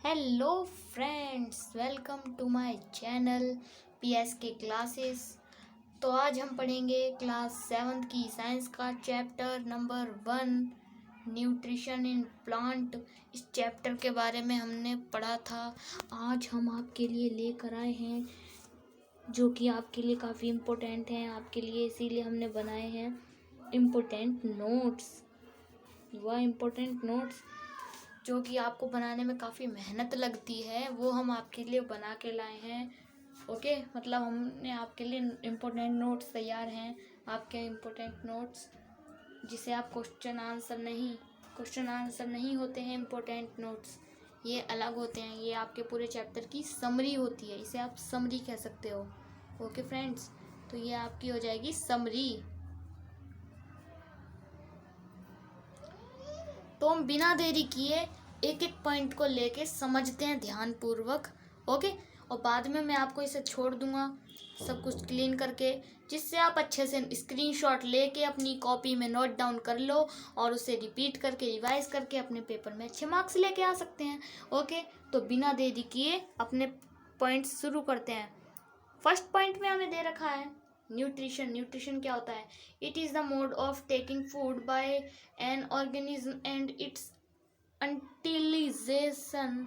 Hello friends, welcome to my channel PS के classes. तो आज हम पढ़ेंगे क्लास 7th की साइंस का chapter number 1 nutrition in plant. इस चैप्टर के बारे में हमने पढ़ा था। आज हम आपके लिए लेकर आए हैं जो कि आपके लिए काफ़ी इम्पोर्टेंट हैं आपके लिए, इसीलिए हमने बनाए हैं इम्पोर्टेंट नोट्स। वह इम्पोर्टेंट नोट्स जो कि आपको बनाने में काफ़ी मेहनत लगती है, वो हम आपके लिए बना के लाए हैं। ओके, मतलब हमने आपके लिए इम्पोर्टेंट नोट्स तैयार हैं, आपके इम्पोर्टेंट नोट्स जिसे आप क्वेश्चन आंसर नहीं होते हैं। इम्पोर्टेंट नोट्स ये अलग होते हैं, ये आपके पूरे चैप्टर की समरी होती है, इसे आप समरी कह सकते हो। ओके फ्रेंड्स, तो ये आपकी हो जाएगी समरी। तो हम बिना देरी किए एक एक पॉइंट को लेके समझते हैं ध्यान पूर्वक। ओके, और बाद में मैं आपको इसे छोड़ दूंगा सब कुछ क्लीन करके, जिससे आप अच्छे से स्क्रीनशॉट लेके अपनी कॉपी में नोट डाउन कर लो और उसे रिपीट करके रिवाइज करके अपने पेपर में अच्छे मार्क्स लेके आ सकते हैं। ओके, तो बिना देरी किए अपने पॉइंट्स शुरू करते हैं। फर्स्ट पॉइंट में हमें दे रखा है न्यूट्रिशन क्या होता है? It is the mode of taking food by an organism and its utilization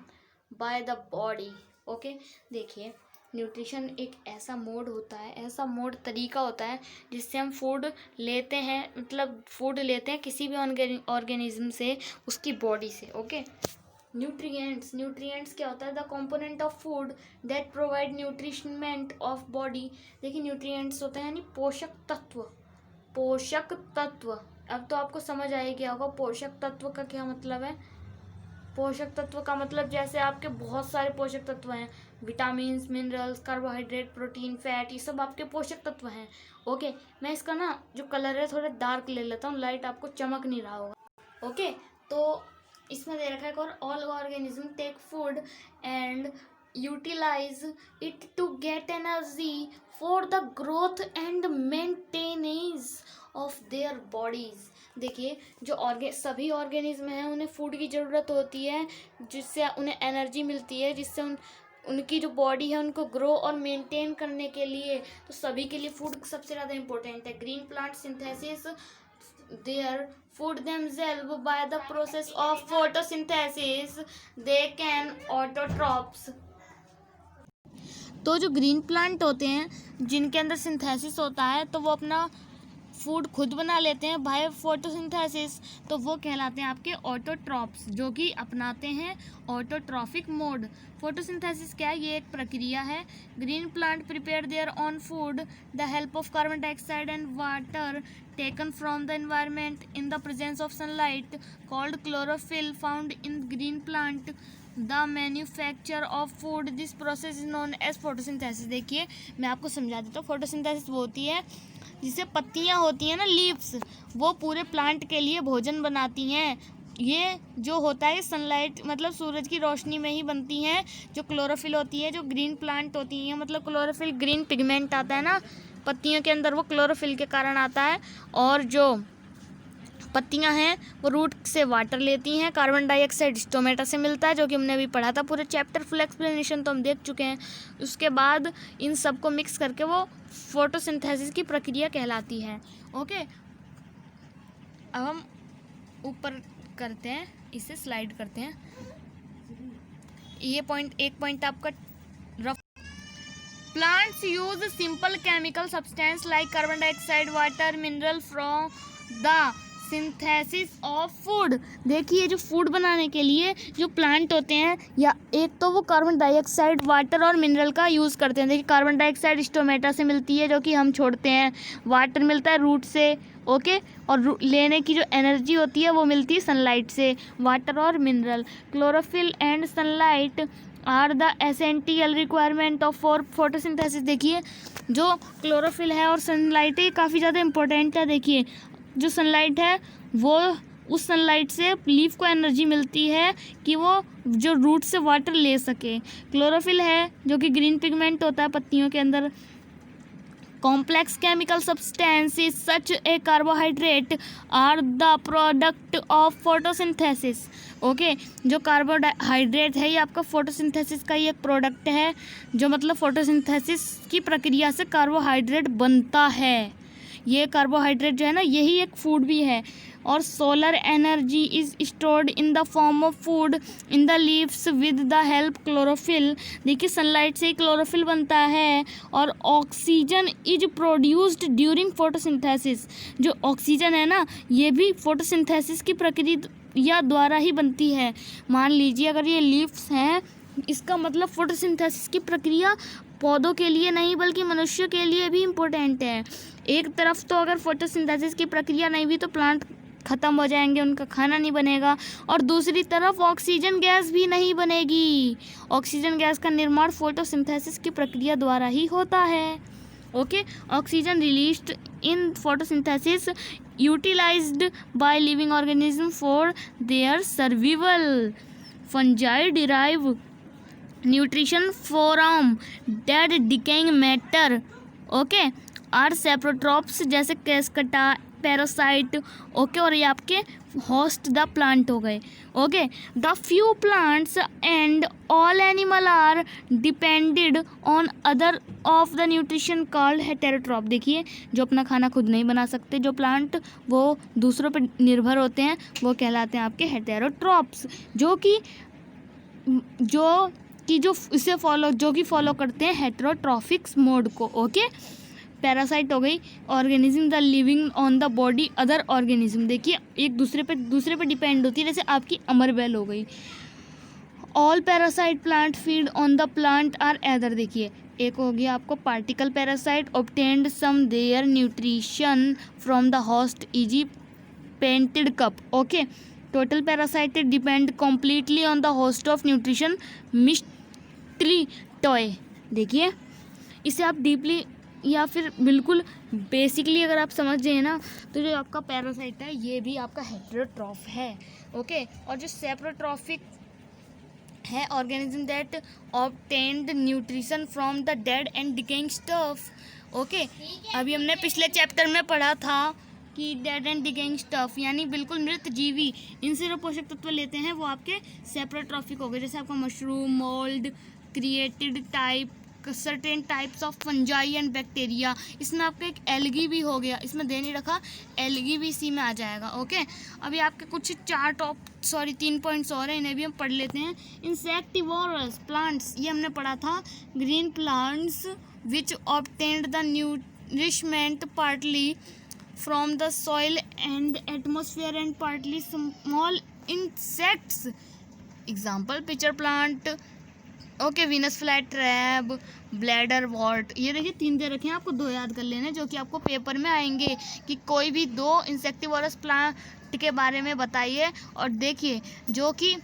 by the body. Okay, देखिए, न्यूट्रिशन एक ऐसा मोड होता है, ऐसा मोड तरीका होता है जिससे हम फूड लेते हैं, मतलब फूड लेते हैं किसी भी ऑर्गेनिज्म से, उसकी बॉडी से। ओके, न्यूट्रिएंट्स क्या होता है? The component of food that provide nourishment of body. देखिए, न्यूट्रिएंट्स होते हैं यानी पोषक तत्व। अब तो आपको समझ आ गया होगा पोषक तत्व का क्या मतलब है। पोषक तत्व का मतलब जैसे आपके बहुत सारे पोषक तत्व हैं, vitamins, minerals, carbohydrate, protein, fat, ये सब आपके पोषक तत्व हैं। ओके, मैं इसका ना जो कलर है थोड़ा डार्क ले लेता हूँ, लाइट आपको चमक नहीं रहा होगा। ओके, तो इसमें दे रखा है और all organism take food and utilize it to get energy for the growth and maintenance of their bodies. देखिए, जो सभी ऑर्गेनिज्म हैं उन्हें फूड की ज़रूरत होती है, जिससे उन्हें एनर्जी मिलती है, जिससे उनकी जो बॉडी है उनको ग्रो और मेंटेन करने के लिए, तो सभी के लिए फूड सबसे ज़्यादा इम्पोर्टेंट है। Green plant synthesis their food themselves by the process of photosynthesis, they can autotrophs। तो जो ग्रीन प्लांट होते हैं जिनके अंदर सिंथेसिस होता है, तो वो अपना फूड खुद बना लेते हैं बाय फोटोसिंथेसिस, तो वो कहलाते हैं आपके ऑटोट्रॉप्स, जो कि अपनाते हैं ऑटोट्रॉफिक मोड। फोटोसिंथेसिस क्या है? ये एक प्रक्रिया है। Green plant prepare their own food the help of carbon dioxide and water taken from the environment in the presence of sunlight called chlorophyll found in green plant the manufacture of food. This process is known as photosynthesis. देखिए, मैं आपको समझा देता हूँ। Photosynthesis वो होती है जिससे पत्तियाँ होती हैं ना, लीव्स, वो पूरे प्लांट के लिए भोजन बनाती हैं। ये जो होता है सनलाइट मतलब सूरज की रोशनी में ही बनती हैं। जो क्लोरोफिल होती है, जो ग्रीन प्लांट होती हैं, मतलब क्लोरोफिल ग्रीन पिगमेंट आता है ना पत्तियों के अंदर, वो क्लोरोफिल के कारण आता है। और जो पत्तियां हैं वो रूट से वाटर लेती हैं, कार्बन डाइऑक्साइड स्टोमेटा से मिलता है, जो कि हमने अभी पढ़ा था। पूरे चैप्टर फुल एक्सप्लेनेशन तो हम देख चुके हैं। उसके बाद इन सब को मिक्स करके वो फोटोसिंथेसिस की प्रक्रिया कहलाती है। ओके, अब हम ऊपर करते हैं, इसे स्लाइड करते हैं। ये एक पॉइंट आपका rough. Plants use simple chemical substance like carbon dioxide, water, mineral from the synthesis of food. देखिए, जो फूड बनाने के लिए जो प्लांट होते हैं, या एक तो वो कार्बन डाइऑक्साइड, वाटर और मिनरल का यूज़ करते हैं। देखिए, कार्बन डाइऑक्साइड स्टोमेटा से मिलती है, जो कि हम छोड़ते हैं। वाटर मिलता है रूट से। ओके, और लेने की जो एनर्जी होती है वो मिलती है सनलाइट से। वाटर और mineral, chlorophyll and sunlight are the essential requirement of for photosynthesis. देखिए, जो क्लोरोफिल है और सनलाइट है, ये काफ़ी ज़्यादा इंपॉर्टेंट है। देखिए, जो सनलाइट है वो उस सनलाइट से लीफ को एनर्जी मिलती है कि वो जो रूट से वाटर ले सके। क्लोरोफिल है जो कि ग्रीन पिगमेंट होता है पत्तियों के अंदर, complex chemical substances such a carbohydrate are the product of photosynthesis. Okay, जो कार्बोहाइड्रेट है ये आपका फोटोसिंथेसिस का ही एक प्रोडक्ट है, जो मतलब फोटोसिंथेसिस की प्रक्रिया से कार्बोहाइड्रेट बनता है। ये कार्बोहाइड्रेट जो है ना, यही एक फूड भी है। और solar energy is stored in the form of food in the leaves with the help chlorophyll. देखिए, सनलाइट से ही क्लोरोफिल बनता है। और oxygen is produced during photosynthesis. जो ऑक्सीजन है ना, ये भी फोटोसिंथेसिस की प्रक्रिया द्वारा ही बनती है। मान लीजिए अगर ये लीव्स हैं, इसका मतलब फोटोसिंथेसिस की प्रक्रिया पौधों के लिए नहीं बल्कि मनुष्य के लिए भी इम्पोर्टेंट है। एक तरफ तो अगर फोटोसिंथेसिस की प्रक्रिया नहीं हुई तो प्लांट ख़त्म हो जाएंगे, उनका खाना नहीं बनेगा। और दूसरी तरफ ऑक्सीजन गैस भी नहीं बनेगी। ऑक्सीजन गैस का निर्माण फोटोसिंथेसिस की प्रक्रिया द्वारा ही होता है। Okay, oxygen released in photosynthesis utilized by living organism for their survival. Fungi derive nutrition from dead decaying matter. Okay, are saprotrophs जैसे कैस्कटा, पैरासाइट। ओके, और ये आपके होस्ट द प्लांट हो गए। Okay, the few plants and all animal are depended on other of the nutrition called heterotroph. देखिए, जो अपना खाना खुद नहीं बना सकते, जो प्लांट वो दूसरों पर निर्भर होते हैं, वो कहलाते हैं आपके हेटेरोट्रॉप्स, जो इसे फॉलो करते हैं हेटेरोट्रॉफिक्स मोड को। ओके, पैरासाइट हो गई, organism the living on the body other organism. देखिए, एक दूसरे पे डिपेंड होती है, जैसे आपकी अमरबेल हो गई। All parasite plant feed on the plant are either. देखिए, एक हो गया आपको particle parasite obtained some their nutrition from the host easy painted cup. Okay, total parasite depend completely on the host of nutrition mistletoe. देखिए, इसे आप deeply या फिर बिल्कुल बेसिकली अगर आप समझ जाए ना, तो जो आपका पैरासाइट है ये भी आपका हेटेरोट्रॉफ है। ओके, और जो सेप्रोट्रॉफिक है organism that obtained nutrition from the dead and decaying stuff. Okay, अभी हमने पिछले चैप्टर में पढ़ा था कि डेड एंड डिकेइंग स्टफ यानी बिल्कुल मृत जीवी, इनसे जो पोषक तत्व लेते हैं वो आपके सेप्रोट्रॉफिक हो गए। जैसे आपका mushroom, mould, created type, certain types of fungi and bacteria. इसमें आपका एक एल्गी भी हो गया, इसमें दे नहीं रखा, एल्गी भी इसी में आ जाएगा। ओके, अभी आपके कुछ 3 पॉइंट्स और हैं, इन्हें भी हम पढ़ लेते हैं। इंसेक्टिवोरस प्लांट्स, ये हमने पढ़ा था। Green plants which obtained the nourishment partly from the soil and atmosphere and partly small insects. Example pitcher plant. Okay, Venus fly trap, bladderwort. ये देखिए 3 दे रखे हैं, आपको 2 याद कर लेने, जो कि आपको पेपर में आएंगे कि कोई भी 2 इंसेक्टिवोरस प्लांट के बारे में बताइए। और देखिए, जो कि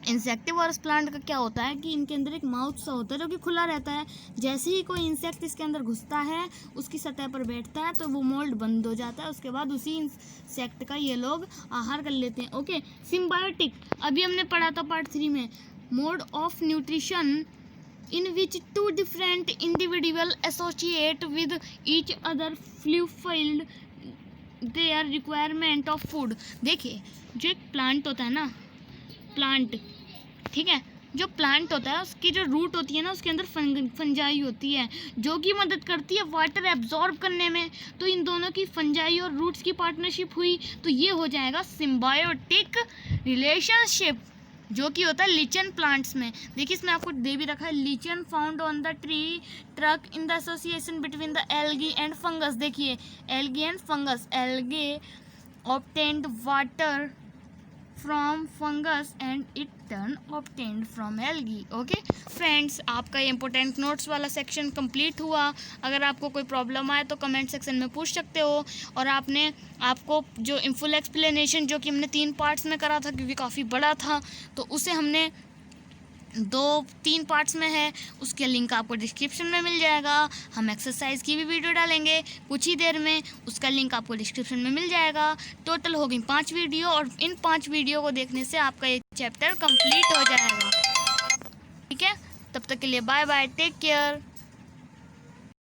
इंसेक्टिवोरस प्लांट का क्या होता है कि इनके अंदर एक माउथ सा होता है जो कि खुला रहता है। जैसे ही कोई इंसेक्ट इसके अंदर घुसता है, उसकी सतह पर बैठता है, तो वो मोल्ड बंद हो जाता है। उसके बाद उसी इंसेक्ट का ये लोग आहार कर लेते हैं। ओके, सिम्बायोटिक, अभी हमने पढ़ा था पार्ट 3 में। Mode of nutrition in which 2 different individuals associate with each other fulfilled their requirement of food। देखिए, जो एक प्लांट होता है ना, प्लांट, ठीक है, जो प्लांट होता है उसकी जो रूट होती है ना, उसके अंदर फंजाई होती है जो कि मदद करती है वाटर एब्जॉर्ब करने में। तो इन दोनों की फंजाई और रूट्स की पार्टनरशिप हुई तो ये हो जाएगा सिम्बायोटिक रिलेशनशिप, जो कि होता है लिचन प्लांट्स में। देखिए, इसमें आपको दे भी रखा है, lichen found on the tree truck in the association between the algae and fungus. देखिए, algae and fungus, algae obtained water from fungus and it turn obtained from algae. Okay friends, आपका ये इंपॉर्टेंट नोट्स वाला section complete हुआ। अगर आपको कोई problem आए तो कमेंट सेक्शन में पूछ सकते हो। और आपको जो फुल एक्सप्लेनेशन जो कि हमने 3 पार्ट्स में करा था, क्योंकि काफ़ी बड़ा था, तो उसे हमने 2-3 पार्ट्स में है, उसके लिंक आपको डिस्क्रिप्शन में मिल जाएगा। हम एक्सरसाइज की भी वीडियो डालेंगे कुछ ही देर में, उसका लिंक आपको डिस्क्रिप्शन में मिल जाएगा। टोटल हो गई 5 वीडियो, और इन 5 वीडियो को देखने से आपका ये चैप्टर कंप्लीट हो जाएगा। ठीक है, तब तक के लिए बाय बाय, टेक केयर।